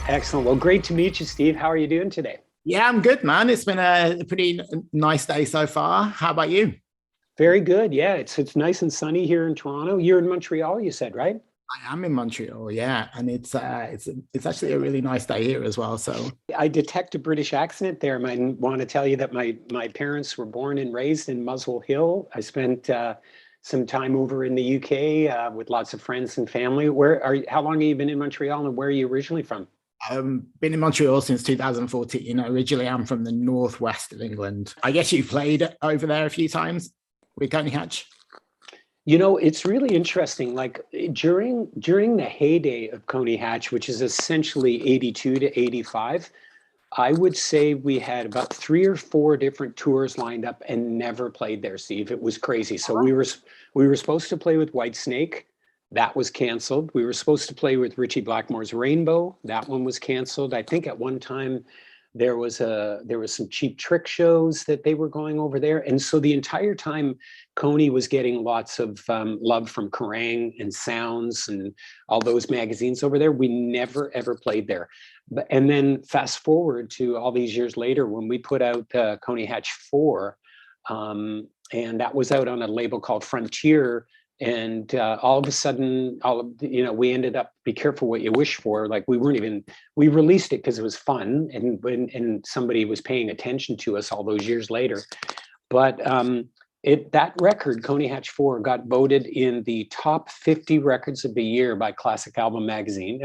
Excellent. Well, great to meet you, Steve. How are you doing today? Yeah, I'm good, man. It's been a pretty nice day so far. How about you? Very good. Yeah, it's nice and sunny here in Toronto. You're in Montreal, you said, right? I am in Montreal, yeah, and it's actually a really nice day here as well. So I detect a British accent there. I want to tell you that my parents were born and raised in Muswell Hill. I spent some time over in the UK with lots of friends and family. How long have you been in Montreal, and where are you originally from? been in Montreal since 2014. Originally, I'm from the northwest of England. I guess you played over there a few times with Coney Hatch. It's really interesting. Like during the heyday of Coney Hatch, which is essentially 82 to 85, I would say we had about three or four different tours lined up and never played there, Steve. It was crazy. So we were supposed to play with Whitesnake. That was canceled. We were supposed to play with Richie Blackmore's Rainbow. That one was canceled. I think at one time there was some Cheap Trick shows that they were going over there. And so the entire time Coney was getting lots of love from Kerrang and Sounds and all those magazines over there. We never ever played there. And then fast forward to all these years later when we put out Coney Hatch 4, and that was out on a label called Frontier. And all of a sudden, we ended up, be careful what you wish for. Like we released it because it was fun, and somebody was paying attention to us all those years later. But that record, Coney Hatch 4, got voted in the top 50 records of the year by Classic Album Magazine.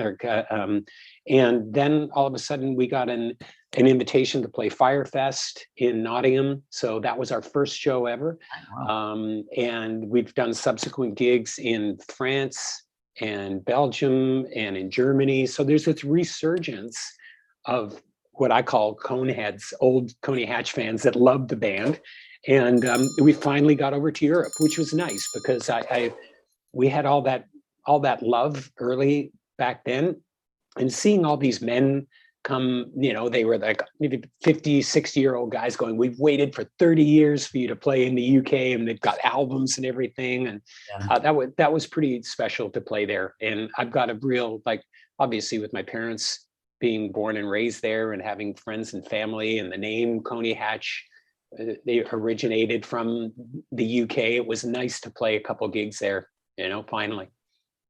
And then all of a sudden we got an invitation to play Firefest in Nottingham. So that was our first show ever. Wow. And we've done subsequent gigs in France and Belgium and in Germany. So there's this resurgence of what I call Coneheads, old Coney Hatch fans that loved the band. And we finally got over to Europe, which was nice because we had all that love early back then, and seeing all these men come, they were like maybe 50, 60-year-old guys going, we've waited for 30 years for you to play in the UK, and they've got albums and everything. And Yeah. that was pretty special to play there. And I've got a real, like, obviously with my parents being born and raised there and having friends and family, and the name Coney Hatch, they originated from the UK. It was nice to play a couple gigs there, finally.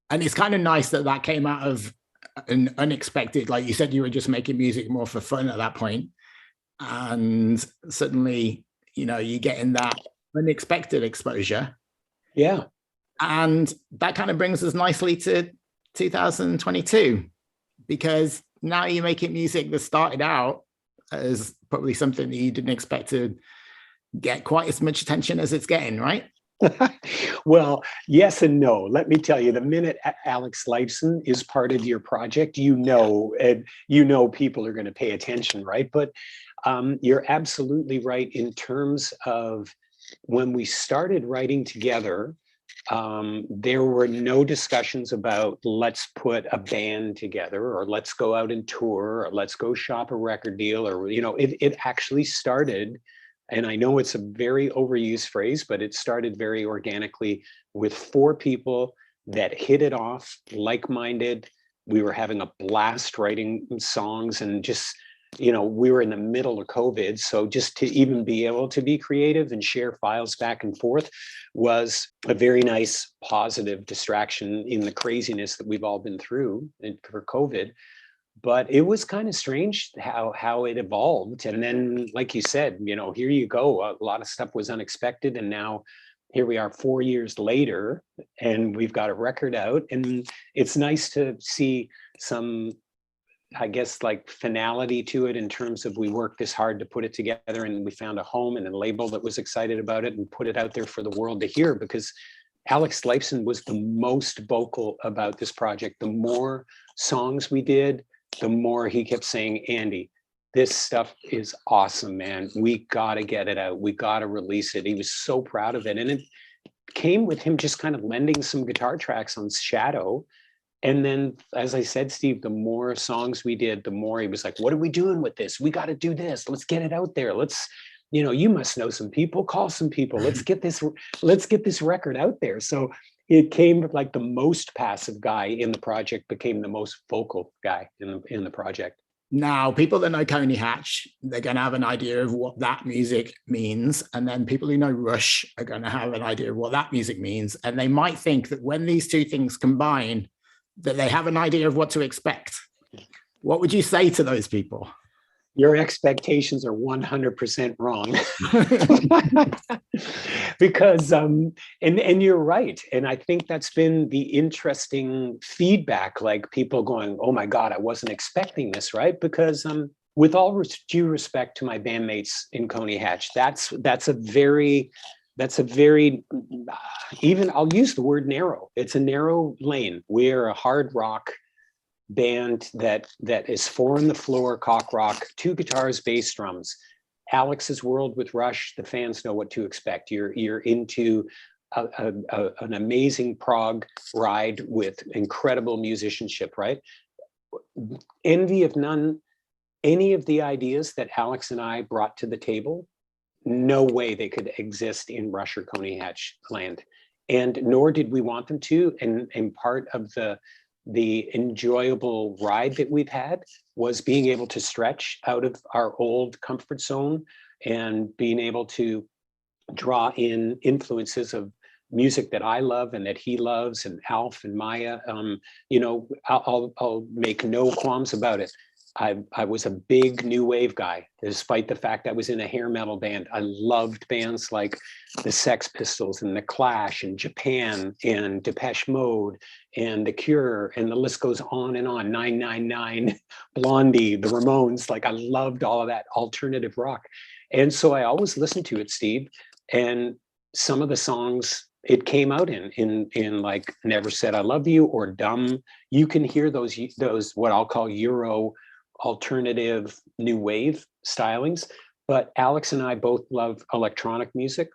And it's kind of nice that that came out of an unexpected, like you said, you were just making music more for fun at that point, and suddenly, you're getting that unexpected exposure. Yeah. And that kind of brings us nicely to 2022, because now you're making music that started out as probably something that you didn't expect to get quite as much attention as it's getting, right? Well, yes and no. Let me tell you, the minute Alex Lifeson is part of your project, and people are going to pay attention, right? But you're absolutely right in terms of when we started writing together. There were no discussions about let's put a band together, or let's go out and tour, or let's go shop a record deal, or it actually started. And I know it's a very overused phrase, but it started very organically with four people that hit it off, like-minded. We were having a blast writing songs, and just, we were in the middle of COVID. So just to even be able to be creative and share files back and forth was a very nice, positive distraction in the craziness that we've all been through for COVID. But it was kind of strange how it evolved. And then, like you said, here you go. A lot of stuff was unexpected. And now here we are 4 years later, and we've got a record out. And it's nice to see some, I guess, like finality to it, in terms of we worked this hard to put it together, and we found a home and a label that was excited about it and put it out there for the world to hear. Because Alex Lifeson was the most vocal about this project. The more songs we did, the more he kept saying, Andy, this stuff is awesome, man. We got to get it out. We got to release it. He was so proud of it. And it came with him just kind of lending some guitar tracks on Shadow. And then, as I said, Steve, the more songs we did, the more he was like, what are we doing with this? We got to do this. Let's get it out there. You must know some people, call some people. Let's get this record out there. So it came like the most passive guy in the project became the most vocal guy in the project. Now, people that know Coney Hatch, they're going to have an idea of what that music means. And then people who know Rush are going to have an idea of what that music means. And they might think that when these two things combine, that they have an idea of what to expect. What would you say to those people? Your expectations are 100% wrong. Because and you're right, and I think that's been the interesting feedback, like people going, oh my god, I wasn't expecting this, right? Because with all due respect to my bandmates in Coney Hatch, that's a very even, I'll use the word narrow, it's a narrow lane. We're a hard rock band that is 4 on the floor, cock rock, 2 guitars, bass, drums. Alex's world with Rush, the fans know what to expect. You're into an amazing prog ride with incredible musicianship, right? Envy of None, any of the ideas that Alex and I brought to the table, no way they could exist in Rush or Coney Hatch land. And nor did we want them to. And part of the enjoyable ride that we've had was being able to stretch out of our old comfort zone and being able to draw in influences of music that I love and that he loves, and Alf and Maiah. You know, I'll make no qualms about it. I was a big new wave guy, despite the fact I was in a hair metal band. I loved bands like the Sex Pistols and the Clash and Japan and Depeche Mode and The Cure, and the list goes on and on. 999, Blondie, the Ramones. Like, I loved all of that alternative rock. And so I always listened to it, Steve. And some of the songs it came out in like Never Said I Love You or Dumb, you can hear those what I'll call Euro alternative new wave stylings. But Alex and I both love electronic music.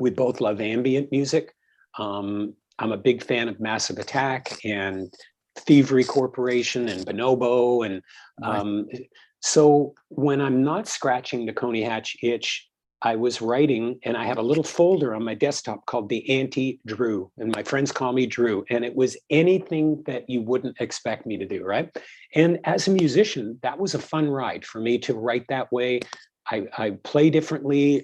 We both love ambient music. I'm a big fan of Massive Attack and Thievery Corporation and Bonobo. And so when I'm not scratching the Coney Hatch itch, I was writing, and I have a little folder on my desktop called the Anti-Drew, and my friends call me Drew, and it was anything that you wouldn't expect me to do, right? And as a musician, that was a fun ride for me to write that way. I play differently,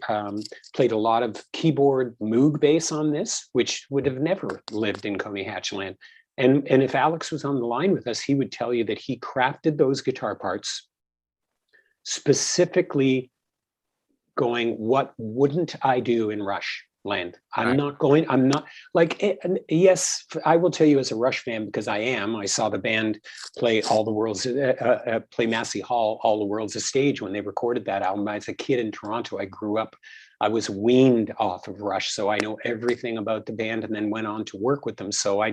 played a lot of keyboard Moog bass on this, which would have never lived in Coney Hatch land. And if Alex was on the line with us, he would tell you that he crafted those guitar parts specifically going, what wouldn't I do in Rush land? I'm not like, yes, I will tell you as a Rush fan, because I saw the band play play Massey Hall, All the World's a Stage, when they recorded that album. As a kid in Toronto, I grew up, I was weaned off of Rush, so I know everything about the band, and then went on to work with them. So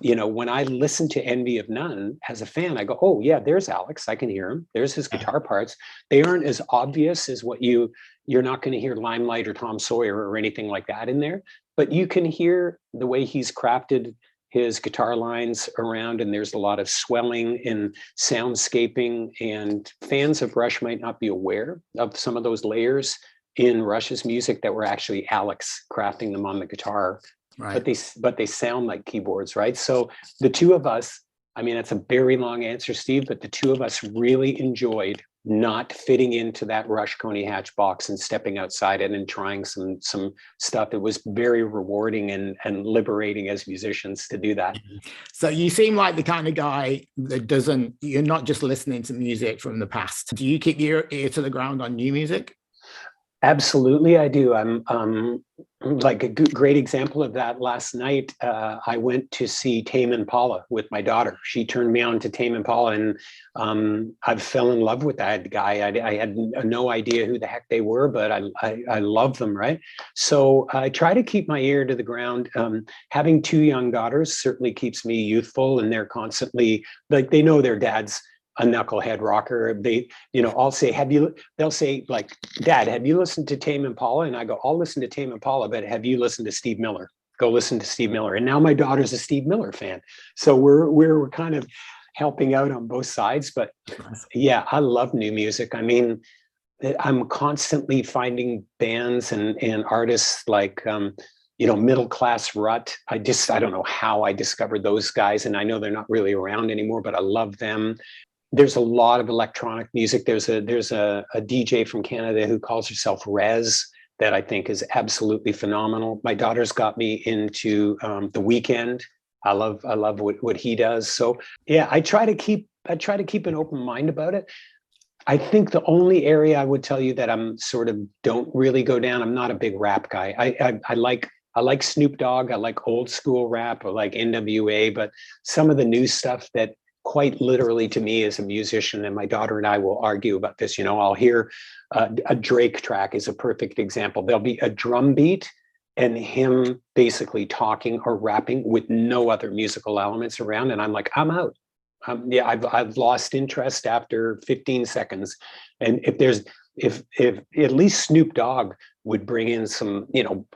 when I listen to Envy of None as a fan, I go, oh yeah, there's Alex, I can hear him. There's his guitar parts. They aren't as obvious as what you're not going to hear Limelight or Tom Sawyer or anything like that in there, but you can hear the way he's crafted his guitar lines around, and there's a lot of swelling and soundscaping, and fans of Rush might not be aware of some of those layers in Rush's music that were actually Alex crafting them on the guitar. Right. But they sound like keyboards, right? So the two of us, I mean, that's a very long answer, Steve, but the two of us really enjoyed not fitting into that Rush Coney Hatch box and stepping outside it and trying some stuff. It was very rewarding and liberating as musicians to do that. So you seem like the kind of guy that you're not just listening to music from the past. Do you keep your ear to the ground on new music? Absolutely, I do. I'm like a great example of that. Last night, I went to see Tame Impala with my daughter. She turned me on to Tame Impala, and I fell in love with that guy. I had no idea who the heck they were, but I love them, right? So I try to keep my ear to the ground. Having 2 young daughters certainly keeps me youthful, and they're constantly, like, they know their dad's a knucklehead rocker. I'll say, they'll say, like, Dad, have you listened to Tame Impala? And I go, I'll listen to Tame Impala, but have you listened to Steve Miller? Go listen to Steve Miller. And now my daughter's a Steve Miller fan. So we're kind of helping out on both sides. But yeah, I love new music. I mean, I'm constantly finding bands and artists like Middle Class Rut. I don't know how I discovered those guys, and I know they're not really around anymore, but I love them. There's a lot of electronic music. There's a DJ from Canada who calls herself Rez that I think is absolutely phenomenal. My daughter's got me into The Weeknd. I love what he does. So yeah, I try to keep an open mind about it. I think the only area I would tell you that I'm sort of don't really go down. I'm not a big rap guy. I like Snoop Dogg. I like old school rap. I like NWA, but some of the new stuff that quite literally to me as a musician, and my daughter and I will argue about this. I'll hear a Drake track is a perfect example. There'll be a drum beat and him basically talking or rapping with no other musical elements around, and I'm like, I'm out. Yeah, I've lost interest after 15 seconds. And if at least Snoop Dogg would bring in some,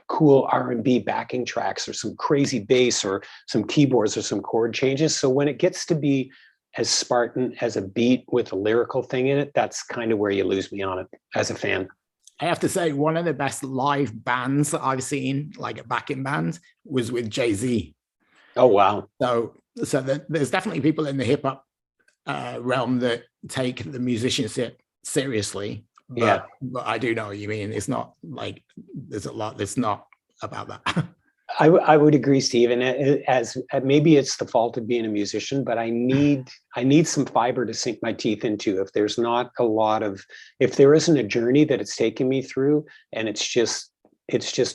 cool R&B backing tracks or some crazy bass or some keyboards or some chord changes. So when it gets to be as Spartan as a beat with a lyrical thing in it, that's kind of where you lose me on it as a fan. I have to say, one of the best live bands that I've seen, like a backing band, was with Jay-Z. Oh, wow. So there's definitely people in the hip hop realm that take the musicianship seriously. But I do know what you mean. It's not like there's a lot that's not about that. I would agree, Steve. And as maybe it's the fault of being a musician, but I need some fiber to sink my teeth into. If there's not if there isn't a journey that it's taken me through, and it's just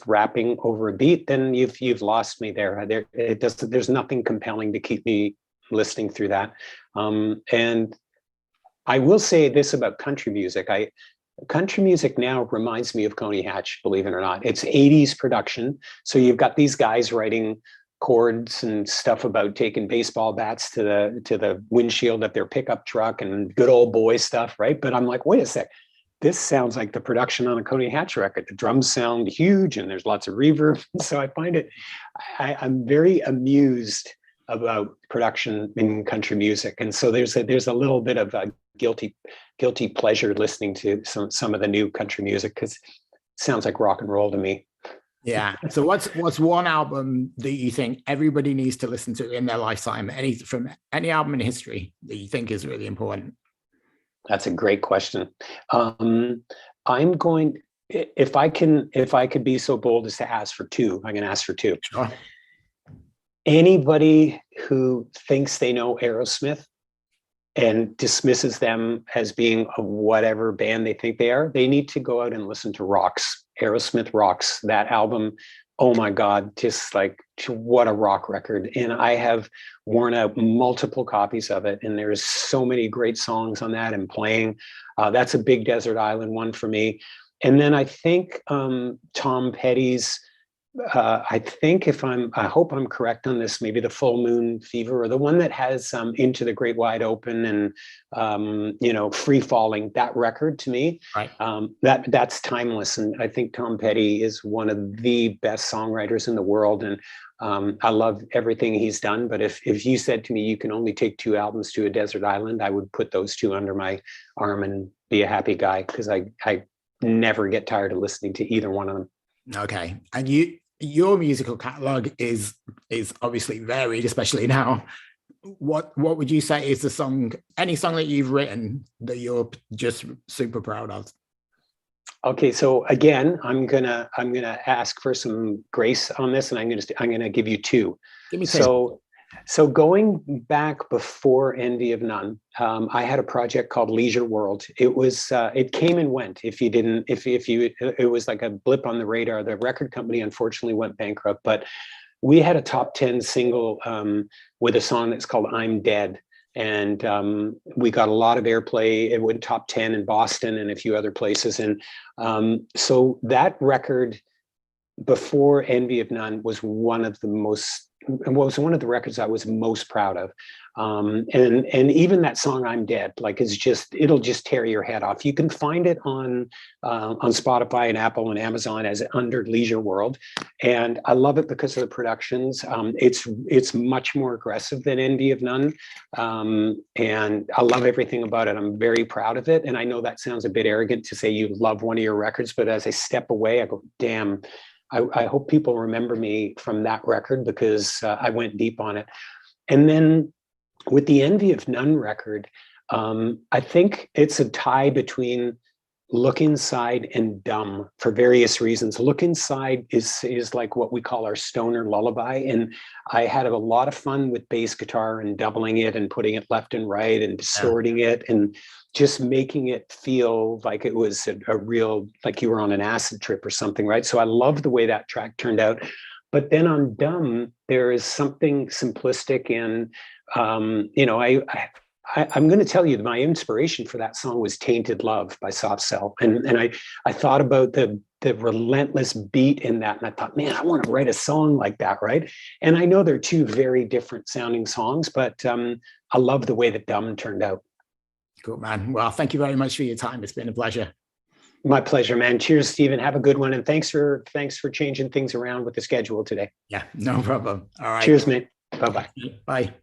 rapping over a beat, then you've lost me there. There's nothing compelling to keep me listening through that. And I will say this about country music. Country music now reminds me of Coney Hatch, believe it or not. It's 80s production. So you've got these guys writing chords and stuff about taking baseball bats to the windshield of their pickup truck and good old boy stuff, right? But I'm like, wait a sec. This sounds like the production on a Coney Hatch record. The drums sound huge and there's lots of reverb. So I find I'm very amused about production in country music. And so there's a little bit of a guilty pleasure listening to some of the new country music because it sounds like rock and roll to me. Yeah. So what's one album that you think everybody needs to listen to in their lifetime, from any album in history that you think is really important? That's a great question. I'm going, if I could be so bold as to ask for two, I'm going to ask for two. Sure. Anybody who thinks they know Aerosmith and dismisses them as being a whatever band they think they are, they need to go out and listen to Rocks. Aerosmith Rocks, that album. Oh my God, just like what a rock record. And I have worn out multiple copies of it. And there's so many great songs on that and playing. That's a big desert island one for me. And then I think Tom Petty's, I hope I'm correct on this, maybe the Full Moon Fever, or the one that has Into the Great Wide Open and, Free Falling, that record to me, right. That's timeless. And I think Tom Petty is one of the best songwriters in the world. And I love everything he's done. But if you said to me, you can only take 2 albums to a desert island, I would put those 2 under my arm and be a happy guy, because I never get tired of listening to either one of them. Okay. And your musical catalog is obviously varied, especially now. What would you say is any song that you've written that you're just super proud of? Okay, so again, I'm gonna ask for some grace on this, and I'm gonna give you 2. Give me 2. So going back before Envy of None, I had a project called Leisure World. It came and went. It was like a blip on the radar. The record company unfortunately went bankrupt, but we had a top 10 single with a song that's called I'm Dead. And we got a lot of airplay. It went top 10 in Boston and a few other places. And so that record before Envy of None was one of the records I was most proud of. And even that song I'm Dead, like it'll just tear your head off. You can find it on Spotify and Apple and Amazon as under Leisure World. And I love it because of the productions. It's much more aggressive than Envy of None. And I love everything about it. I'm very proud of it. And I know that sounds a bit arrogant to say you love one of your records, but as I step away, I go, damn, I hope people remember me from that record because I went deep on it. And then with the Envy of None record, I think it's a tie between Look Inside and Dumb for various reasons. Look Inside is like what we call our stoner lullaby. And I had a lot of fun with bass guitar and doubling it and putting it left and right and distorting it and just making it feel like it was a real, like you were on an acid trip or something, right? So I love the way that track turned out. But then on Dumb, there is something simplistic and, I'm going to tell you my inspiration for that song was Tainted Love by Soft Cell. And I thought about the relentless beat in that. And I thought, man, I want to write a song like that, right? And I know they're two very different sounding songs, but I love the way that Dumb turned out. Cool, man. Well, thank you very much for your time. It's been a pleasure. My pleasure, man. Cheers, Stephen. Have a good one. And thanks for changing things around with the schedule today. Yeah, no problem. All right. Cheers, mate. Bye-bye. Bye.